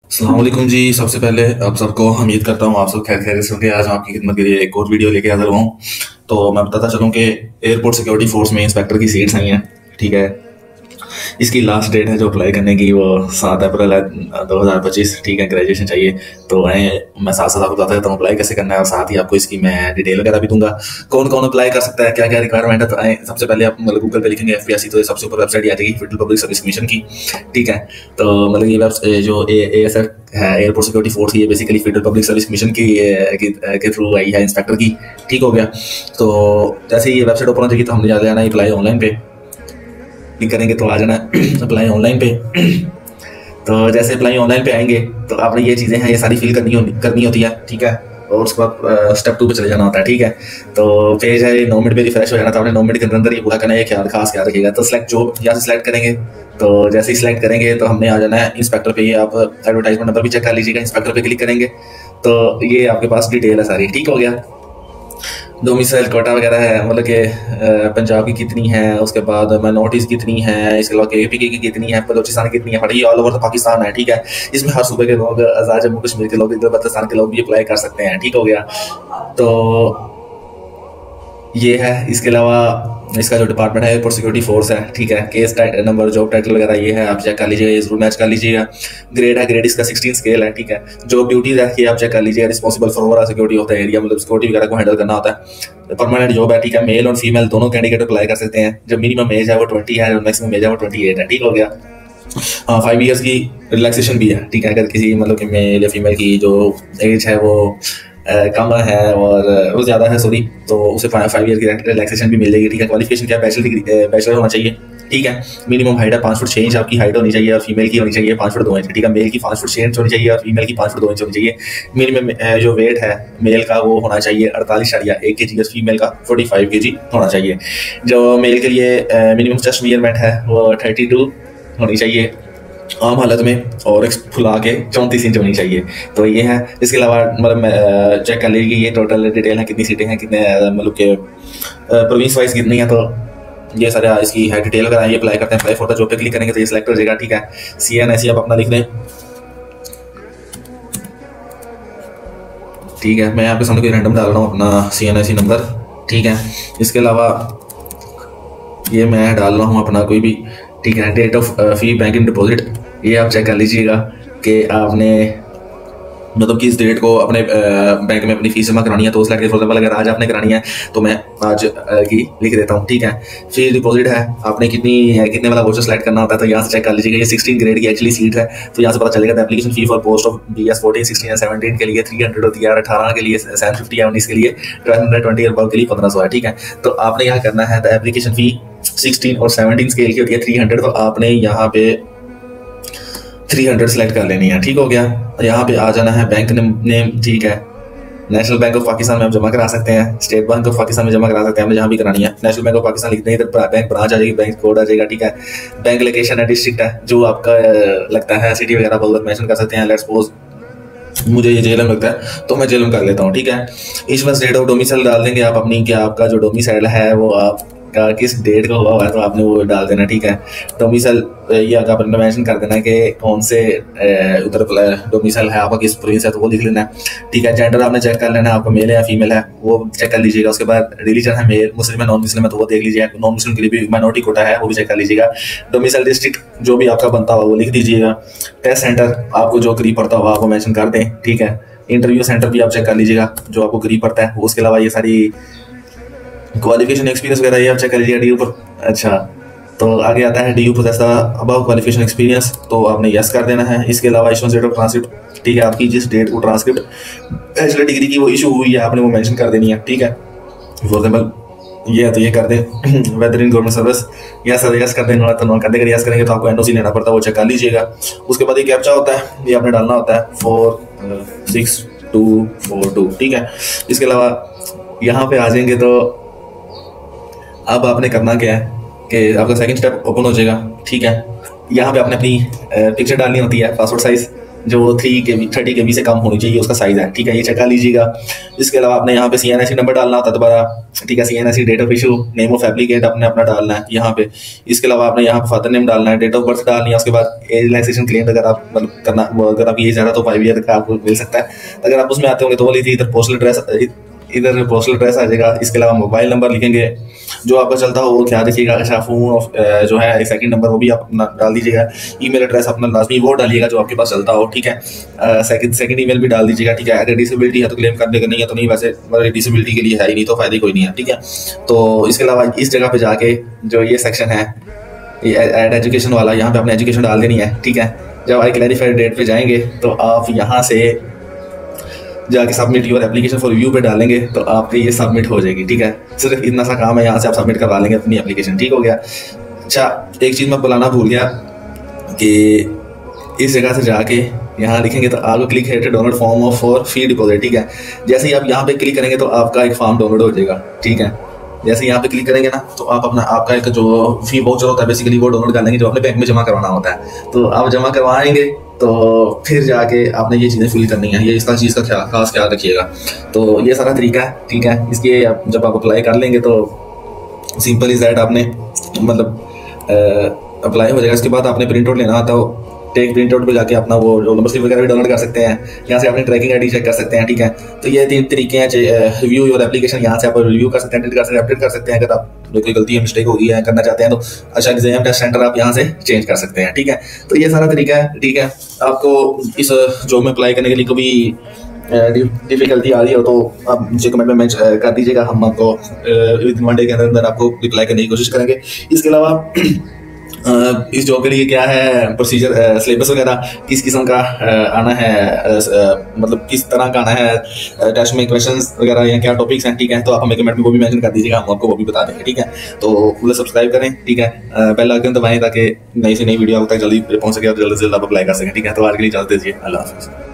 अस्सलाम वालेकुम जी। सबसे पहले आप सबको उम्मीद करता हूँ आप सब खैर खैरियत से होंगे। आज मैं आपकी खिदमत के लिए एक और वीडियो लेके हाजिर हुआ हूँ। तो मैं बताता चलूँ कि एयरपोर्ट सिक्योरिटी फोर्स में इंस्पेक्टर की सीट्स आई हैं। ठीक है, इसकी लास्ट डेट है जो अप्लाई करने की वो 7 अप्रैल है 2025। ठीक है, ग्रेजुएशन चाहिए। तो मैं साथ साथ आपको बताता रहता हूँ अप्लाई कैसे करना है और साथ ही आपको इसकी मैं डिटेल वगैरह भी दूंगा, कौन कौन अप्लाई कर सकता है, क्या क्या रिक्वायरमेंट है। तो सबसे पहले आप मतलब गूगल पे लिखेंगे एफपीएससी, तो सबसे ऊपर वेबसाइट आ जाएगी फेडरल पब्लिक सर्विस कमीशन की। ठीक है, तो मतलब ये वेब जो एएसएफ है एयरपोर्ट सिक्योरिटी फोर्स, ये basically federal public service commission के थ्रू आई है इंस्पेक्टर की। ठीक हो गया। तो जैसे ये वेबसाइट ओपन हो जाएगी तो हमने जा जाना अप्लाई ऑनलाइन पे क्लिक करेंगे तो आ जाना अप्लाई ऑनलाइन पे। तो जैसे अप्लाई ऑनलाइन पे आएंगे तो आपने ये चीज़ें हैं ये सारी फिल करनी होती है। ठीक है, और उसके बाद स्टेप 2 पे चले जाना होता है। ठीक है, तो पेज है 9 मिनट पे रिफ्रेश हो जाना था। आपने 9 मिनट के अंदर ये पूरा करना है, खास ख्याल रखिएगा। तो सिलेक्ट जॉब यहाँ से सिलेक्ट करेंगे। तो जैसे ही सिलेक्ट करेंगे तो हमने आ जाना है इंस्पेक्टर पे। ये आप एडवर्टाइजमेंट नंबर भी चेक कर लीजिएगा। इंस्पेक्टर पे क्लिक करेंगे तो ये आपके पास डिटेल है सारी। ठीक हो गया। डोमिसाइल कोटा वगैरह है, मतलब कि पंजाब की कितनी है, उसके बाद माइनॉरिटीज़ कितनी है, इसके अलावा केपी की कितनी है, बलोचिस्तान की कितनी है, बट ये ऑल ओवर पाकिस्तान है। ठीक है, इसमें हर सूबे के लोग, आज़ाद जम्मू कश्मीर के लोग, इधर बल्तिस्तान के लोग भी अप्लाई कर सकते हैं। ठीक हो गया। तो ये है। इसके अलावा इसका जो डिपार्टमेंट है एयरपोर्ट सिक्योरिटी फोर्स है। ठीक है, केस नंबर, जॉब टाइटल वगैरह ये है, आप चेक कर लीजिएगा, ये जरूर मैच कर लीजिएगा। ग्रेड है, ग्रेड इसका 16 स्केल है। ठीक है, जॉब ड्यूटीज है ये आप चेक कर लीजिएगा। रिस्पॉन्सिबल फॉर ओवरऑल सिक्योरिटी होता है एरिया, मतलब सिक्योरिटी वगैरह को हैंडल करना होता है। परमानेंट जॉब है। ठीक है, मेल और फीमेल दोनों कैंडिडेट अप्लाई कर सकते हैं। जो मिनिमम एज है वो 20 है और मैक्सिमम एज है वो 28 है। ठीक हो गया। हाँ, 5 ईयर्स की रिलैक्सेशन भी है। ठीक है, अगर किसी मतलब कि मेल या फीमेल की जो एज है वो कम है और वो ज़्यादा है सॉरी, तो उसे 5 ईयर की रिलैक्सेशन भी मिल जाएगी। ठीक है, क्वालिफिकेशन क्या है, बैचलर होना चाहिए। ठीक है, मिनिमम हाइट है 5 फुट 6 इंच आपकी हाइट होनी चाहिए और फीमेल की होनी चाहिए 5 फुट 2 इंच। ठीक है, मेल की 5 फुट 6 इंच होनी चाहिए और फीमेल की 5 फुट 2 इंच होनी चाहिए। मिनिमम जो वेट है मेल का वो होना चाहिए 48.1 kg, फीमेल का 45 kg होना चाहिए। जो मेल के लिए मिनिमम चेस्ट मेजरमेंट है वो 32 होनी चाहिए आम हालत में, और एक फुला के 34 इंच होनी चाहिए। तो ये है। इसके अलावा मतलब चेक कर लीजिए ये टोटल डिटेल है, कितनी सीटें हैं, कितने मतलब के प्रोविंस वाइज कितनी है। तो ये सारा इसकी है डिटेल वगैरह। ये अप्लाई करते हैं, अप्लाई फॉर द जॉब पे क्लिक करेंगे तो ये सिलेक्ट हो जाएगा। ठीक है, CNSE आप अपना लिख दें। ठीक है, मैं आपके सामने कोई रैंडम डाल रहा हूँ अपना CNSE नंबर। ठीक है, इसके अलावा ये मैं डाल रहा हूँ अपना कोई भी। ठीक है, date of fee banking deposit ये आप चेक कर लीजिएगा कि आपने मतलब कि इस डेट को अपने बैंक में अपनी फीस जमा करानी है। तो उस लड़के फॉर एग्जाम्पल अगर आज आपने करानी है तो मैं आज की लिख देता हूँ। ठीक है, फीस डिपॉजिट है, आपने कितने वाला वोचर सेलेक्ट करना होता है तो यहाँ से चेक कर लीजिएगा। ये 16 ग्रेड की एक्चुअली सीट है, तो यहाँ से पता चलेगा। Application fee for post of BS 14, 16 और 17 के लिए 300 होती है और 18 के लिए 750 है, 19 के लिए 1220 और 12 के लिए 1500 है। ठीक है, तो आपने यहाँ करना है तो एप्लीकेशन फी 16 और 17 स्केल की होती है 300, तो आपने यहाँ पे 300 सेलेक्ट कर लेनी है। ठीक हो गया। यहाँ पे आ जाना है बैंक नेम। ठीक है, नेशनल बैंक ऑफ पाकिस्तान में आप जमा करा सकते हैं, स्टेट बैंक ऑफ पाकिस्तान में जमा करा सकते हैं, हमने जहाँ भी करानी है। नेशनल बैंक ऑफ पाकिस्तान लिखते हैं, इधर बैंक ब्रांच आ जाएगी, बैंक कोड आ जाएगा। ठीक है, बैंक लोकेशन है, डिस्ट्रिक्ट है, जो आपका लगता है, सिटी वगैरह बहुत मेंशन कर सकते हैं। लेट्स सपोज मुझे ये जेलम लगता है तो मैं जेलम कर लेता हूँ। ठीक है, इस वक्त डेट ऑफ डोमिसाइल डाल देंगे आप अपनी, क्या आपका जो डोमिसाइल है वो आपका किस डेट का हुआ है तो आपने वो डाल देना। ठीक है, डोमिसाइल ये अगर आपने मेंशन कर देना कि कौन से उधर डोमिसाइल है आपका, किस प्रोविंस है तो वो लिख लेना है। ठीक है, जेंडर आपने चेक कर लेना है, आपका मेल है या फीमेल है वो चेक कर लीजिएगा। उसके बाद रिलीजन है मेल, मुस्लिम है, नॉन मुस्लिम है तो वो देख लीजिएगा। नॉन मुस्लिम के लिए भी माइनॉरिटी कोटा है वो भी चेक कर लीजिएगा। डोमिसाइल डिस्ट्रिक्ट जो भी आपका बनता हुआ वो लिख दीजिएगा। टेस्ट सेंटर आपको जो करीब पड़ता हुआ आपको मेंशन कर दें। ठीक है, इंटरव्यू सेंटर भी आप चेक कर लीजिएगा जो आपको करीब पड़ता है। उसके अलावा ये सारी क्वालिफिकेशन एक्सपीरियंस वगैरह ये आप चेक कर लीजिएगा। DU पर अच्छा, तो आगे आता है DU possess above qualification experience, तो आपने यस कर देना है। इसके अलावा इशुएंस डेट ऑफ ट्रांसक्रिप्ट। ठीक है, आपकी जिस डेट को ट्रांसक्रिप्ट बैचलर डिग्री की वो इशू हुई है आपने वो मेंशन कर देनी है। ठीक है, फॉर एग्जाम्पल ये है तो ये कर दें। Whether in government service yes कर दें, तो नॉन कर दें। अगर यस करेंगे तो आपको NOC लेना पड़ता है, वो चेक कर लीजिएगा। उसके बाद ये कैप्चा होता है, ये आपने डालना होता है 46242। ठीक है, इसके अलावा यहाँ पे आ जाएंगे तो अब आपने करना क्या है कि आपका सेकंड स्टेप ओपन हो जाएगा। ठीक है, यहाँ पे आपने अपनी पिक्चर डालनी होती है, पासपोर्ट साइज जो 30 KB से कम होनी चाहिए उसका साइज़ है, ठीक है, ये चेक कर लीजिएगा। इसके अलावा आपने यहाँ पे CNSE नंबर डालना होता है दोबारा, ठीक है, CNSE, date of issue, name of applicant आपने अपना डालना है यहाँ पे। इसके अलावा आपने यहाँ पे फादर नेम डालना है, डेट ऑफ बर्थ डालनी है। उसके बाद एज रिलैक्सेशन क्लेम अगर आप मतलब करना, अगर आप ये ज़्यादा तो 5 ईयर का आपको मिल सकता है। अगर आप उसमें आते होंगे तो वो लीजिए, इधर पोस्टल एड्रेस आ जाएगा। इसके अलावा मोबाइल नंबर लिखेंगे जो आपका चलता हो वो ख्याल रखिएगा। अच्छा, फोन जो है सेकंड नंबर वो भी आप अपना डाल दीजिएगा। ईमेल एड्रेस अपना लाजमी वो डालिएगा जो आपके पास चलता हो, ठीक है। सेकंड ईमेल भी डाल दीजिएगा, ठीक है। अगर डिसेबिलिटी है तो क्लेम कर देगा, नहीं है तो नहीं, वैसे डिसेबिलिटी के लिए है ही नहीं तो फायदे कोई नहीं है, ठीक है। तो इसके अलावा इस जगह पे जाके जो ये सेक्शन है ये एड एजुकेशन वाला, यहाँ पे अपने एजुकेशन डाल देनी है, ठीक है। जब आई क्लैरिफाइड डेट पे जाएंगे तो आप यहाँ से जाके submit your application for review पे डालेंगे तो आपकी ये सबमिट हो जाएगी, ठीक है। सिर्फ इतना सा काम है, यहाँ से आप सबमिट करवा लेंगे अपनी एप्लीकेशन, ठीक हो गया। अच्छा, एक चीज़ मैं बुलाना भूल गया कि इस जगह से जाके यहाँ लिखेंगे तो आपको क्लिक है to download form of for fee deposit, ठीक है। जैसे ही आप यहाँ पे क्लिक करेंगे तो आपका एक फॉर्म डाउनलोड हो जाएगा, ठीक है। जैसे यहाँ पे क्लिक करेंगे ना तो आप अपना आपका एक जो फी वाउचर होता है बेसिकली वो डाउनलोड कर लेंगे जो अपने बैंक में जमा करवाना होता है। तो आप जमा करवाएंगे तो फिर जाके आपने ये चीज़ें फिल करनी है, ये इसका चीज़ का खास ख्याल रखिएगा। तो ये सारा तरीका है, ठीक है। इसके जब आप अप्लाई कर लेंगे तो सिंपल इज दैट आपने मतलब अप्लाई हो जाएगा। इसके बाद आपने प्रिंट आउट लेना आता हो, टेक प्रिंट आउट पे जाके अपना वो रोल नंबर स्लिप वगैरह भी डाउनलोड कर सकते हैं। यहाँ से अपनी ट्रैकिंग आईडी चेक कर सकते हैं, ठीक है। तो ये 3 तरीके हैं। रिव्यू योर एप्लीकेशन, यहाँ से आप रिव्यू कर सकते हैं, एडिट कर सकते हैं, अपडेट कर सकते हैं। अगर आप कोई गलती है, मिस्टेक हो गई है, करना चाहते हैं तो अच्छा एग्जाम टेस्ट सेंटर आप यहाँ से चेंज कर सकते हैं, ठीक है। तो ये सारा तरीका है, ठीक है। आपको इस जॉब में अप्लाई करने के लिए कभी डिफिकल्टी आ रही हो तो आप मुझे कमेंट में कर दीजिएगा, हम आपको विद 1 डे के अंदर आपको रिप्लाई करने की कोशिश करेंगे। इसके अलावा इस जॉब के लिए क्या है प्रोसीजर, सिलेबस वगैरह किस किस्म का आना है, मतलब किस तरह का आना है, टेस्ट में क्वेश्चंस वगैरह या क्या टॉपिक्स हैं, ठीक है। तो आप हमें कमेंट में वो भी मेंशन कर दीजिएगा, हम आपको वो भी बता देंगे, ठीक है। तो पूरा सब्सक्राइब करें, ठीक है, बेल आइकन दबाएं ताकि नई से नई वीडियो आप तक जल्दी पहुंच सके और जल्दी से जल्द आप अप्लाई कर सकें, ठीक है। तो आज के लिए इजाजत दीजिए, अल्लाह हाफिज़।